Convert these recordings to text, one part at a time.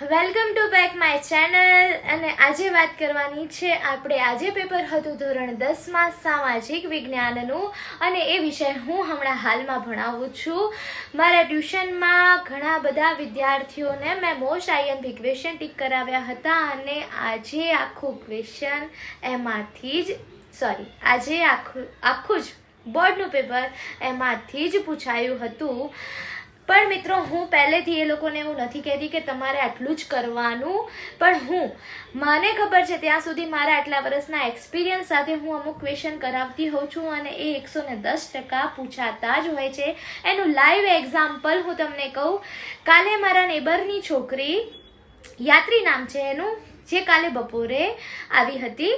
Welcome to back my channel. અને આજે વાત કરવાની છે આજે પેપર હતું ધોરણ 10માં સામાજિક વિજ્ઞાનનું, અને એ વિષય હું હમણાં હાલમાં ભણાવું છું. મારા ટ્યુશનમાં ઘણા બધા વિદ્યાર્થીઓને મેં મોસ્ટ આઈએમપી ક્વેશ્ચન ટીક કરાવ્યા હતા, અને આજે આખું ક્વેશ્ચન એમાંથી જ આજે આખું જ બોર્ડનું પેપર એમાંથી જ પૂછાયું હતું. પણ મિત્રો, હું પહેલેથી એ લોકોને એવું નથી કહેતી કે તમારે આટલું જ કરવાનું, પણ મને ખબર છે ત્યાં સુધી મારા આટલા વર્ષના એક્સપિરિયન્સ સાથે હું અમુક ક્વેશ્ચન કરાવતી હોઉં છું, અને એ 110% પૂછાતા જ હોય છે. એનું લાઈવ એક્ઝામ્પલ હું તમને કહું. કાલે મારા નેબરની છોકરી, યાત્રી નામ છે એનું, જે કાલે બપોરે આવી હતી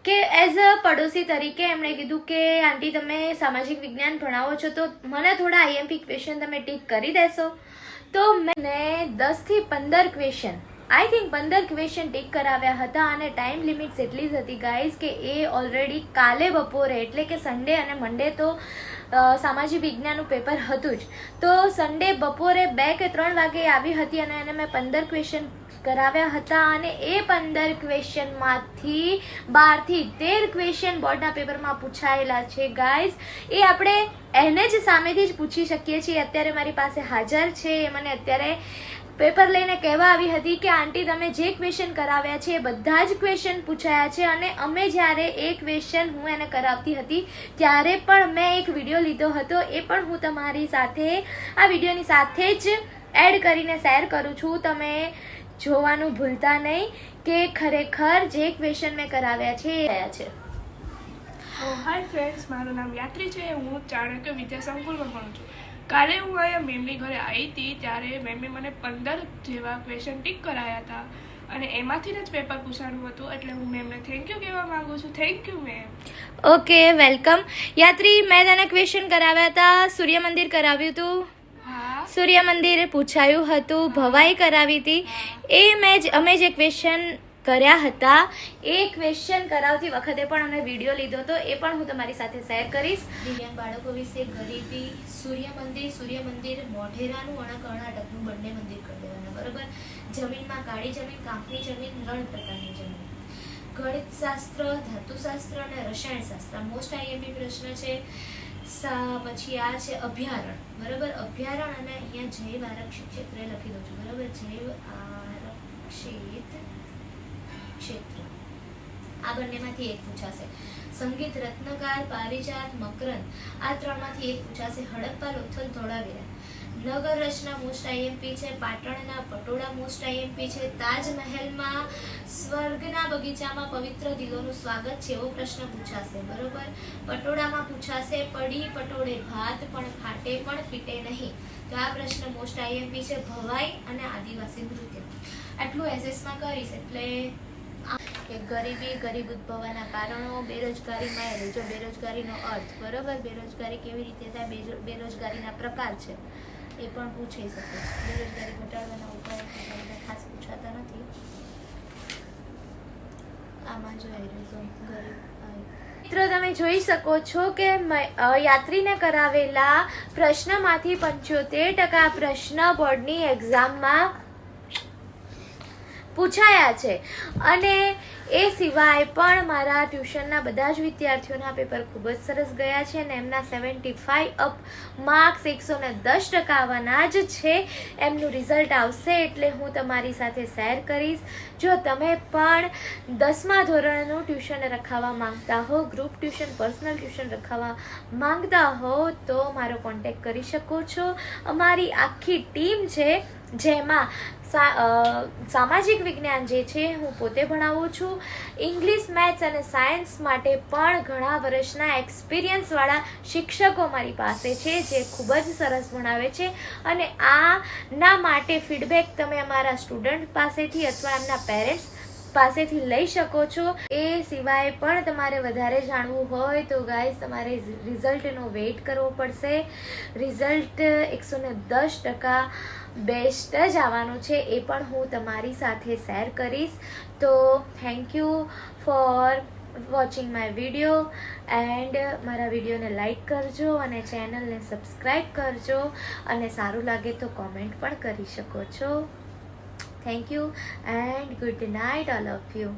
કે એઝ અ પડોશી તરીકે એમણે કીધું કે આંટી તમે સામાજિક વિજ્ઞાન ભણાવો છો તો મને થોડા આઈએમપી ક્વેશ્ચન તમે ટીક કરી દેશો. તો મેં 10 થી 15 question, I think 15 question tick કરાવ્યા હતા, અને ટાઈમ લિમિટ્સ એટલી જ હતી ગાઈઝ કે એ ઓલરેડી કાલે બપોરે એટલે કે સન્ડે અને મંડે તો સામાજિક વિજ્ઞાનનું પેપર હતું જ, તો સન્ડે બપોરે 2 કે 3 વાગે આવી હતી, અને એને મેં 15 ક્વેશ્ચન કરાવ્યા હતા, અને એ 15 ક્વેશ્ચનમાંથી 12 થી 13 ક્વેશ્ચન બોર્ડના પેપરમાં પૂછાયેલા છે ગાઈઝ. એ આપણે એને જ સામેથી જ પૂછી શકીએ છીએ. અત્યારે મારી પાસે હાજર છે, એ મને અત્યારે પેપર લઈને કહેવા આવી હતી કે આંટી તમે જે ક્વેશ્ચન કરાવ્યા છે એ બધા જ ક્વેશ્ચન પૂછાયા છે, અને અમે જ્યારે એ ક્વેશ્ચન હું એને કરાવતી હતી ત્યારે પણ મેં એક વિડીયો લીધો હતો, એ પણ હું તમારી સાથે આ વિડીયોની સાથે જ એડ કરીને શેર કરું છું. તમે જોવાનું ભૂલતા નહીં કે ખરેખર જે ક્વેશ્ચન મેં કરાવ્યા છે એ રહ્યા છે. હાય ફ્રેન્ડ્સ, મારું નામ યાત્રી છે. હું ચાણક્ય વિદ્યા સંકુલમાં ભણું છું. કાલે હું અહીંયા મેમની ઘરે આવી હતી ત્યારે મેમે મને 15 જેવા ક્વેશ્ચન ટીક કરાયા હતા, અને એમાંથી જ પેપર પૂછાણું હતું, એટલે હું મેમને થેન્ક યુ કહેવા માંગુ છું. Thank you ma'am. Okay, welcome. યાત્રી, મેં તને ક્વેશ્ચન કરાવ્યા હતા. સૂર્ય મંદિર કરાવ્યું હતું, સૂર્ય મંદિર પૂછાયું હતું, ભવાઈ કરાવી હતી. અમે જે ક્વેશ્ચન કર્યા હતા એ ક્વેશ્ચન કરાવતી વખતે પણ અમે વિડીયો લીધો હતો, એ પણ હું તમારી સાથે શેર કરીશ. દિવ્યાંગ બાળકો વિશે, ગરીબી, સૂર્ય મંદિર મોઢેરાનું અને કર્ણાટકનું બંને મંદિર કરી દેવાના, બરોબર. જમીનમાં કાળી જમીન, કાંપની જમીન, રણ પ્રકારની જમીન, ગણિતશાસ્ત્ર, ધાતુશાસ્ત્ર અને રસાયણશાસ્ત્ર મોસ્ટ આઈએમપી પ્રશ્ન છે. પછી આ છે અભયારણ્ય, બરાબર. અભયારણ્ય અને અહીંયા જૈવ આરક્ષિત ક્ષેત્ર લખી દઉં છું, બરાબર. જૈવ આરક્ષિત ક્ષેત્ર, આ બંનેમાંથી એક પૂછાશે. સંગીત, રત્નકાર, પારિજાત, મકરંદ, આ ત્રણમાંથી એક પૂછાશે. હડપ્પા, લોથલ, ધોળાવીરા. નગર રચના મોસ્ટ આઈએમપી છે. પાટણના પટોળા મોસ્ટ આઈએમપી છે. તાજમહેલમાં સ્વર્ગના બગીચામાં પવિત્ર દિલોનું સ્વાગત છે, એવો પ્રશ્ન પૂછાશે, બરોબર. પટોળામાં પૂછાશે પડી પટોળે ભાત, પણ ફાટે પણ ફીટે નહીં, તો આ પ્રશ્ન મોસ્ટ આઈએમપી છે. ભવાઈ અને આદિવાસી નૃત્ય. આટલું એસએસમાં કરીશ એટલે કે ગરીબી, ગરીબ ઉદ્ભવવાના કારણો, બેરોજગારીમાં જો બેરોજગારીનો અર્થ, બરોબર. બેરોજગારી કેવી રીતે થાય, બેરોજગારીના પ્રકાર છે એ પણ પૂછી શકે. બેરોજગારી ઘટાડવાના ઉપાયો ખાસ પૂછાતા નથી. આમાં જોઈ મિત્રો, તમે જોઈ શકો છો કે યાત્રીને કરાવેલા પ્રશ્નમાંથી 75% પ્રશ્ન બોર્ડની એક્ઝામમાં પૂછાયા છે. અને એ સિવાય પણ મારા ટ્યુશનના બધા જ વિદ્યાર્થીઓના પેપર ખૂબ જ સરસ ગયા છે, અને એમના 75 અપ માર્ક્સ 110% આવવાના જ છે. એમનું રિઝલ્ટ આવશે એટલે હું તમારી સાથે શેર કરીશ. જો તમે પણ 10મા ધોરણનું ટ્યુશન રખાવવા માંગતા હો, ગ્રુપ ટ્યુશન, પર્સનલ ટ્યુશન રખાવવા માંગતા હો, તો મારો કોન્ટેક્ટ કરી શકો છો. અમારી આખી ટીમ છે, જેમાં સામાજિક વિજ્ઞાન જે છે હું પોતે ભણાવું છું. ઇંગ્લિશ, મેથ્સ અને સાયન્સ માટે પણ ઘણા વર્ષના એક્સપિરિયન્સવાળા શિક્ષકો મારી પાસે છે, જે ખૂબ જ સરસ ભણાવે છે, અને આના માટે ફીડબેક તમે અમારા સ્ટુડન્ટ પાસેથી અથવા એમના પેરેન્ટ્સ પાસેથી લઈ શકો છો. એ સિવાય પણ તમારે વધારે જાણવું હોય તો ગાઈઝ તમારે રિઝલ્ટનો વેઇટ કરવો પડશે. રિઝલ્ટ 110% બેસ્ટ જ આવવાનું છે, એ પણ હું તમારી સાથે શેર કરીશ. તો thank you for watching my video, and મારા વિડીયોને લાઈક કરજો અને ચેનલને સબસ્ક્રાઈબ કરજો, અને સારું લાગે તો કોમેન્ટ પણ કરી શકો છો. Thank you and good night all of you.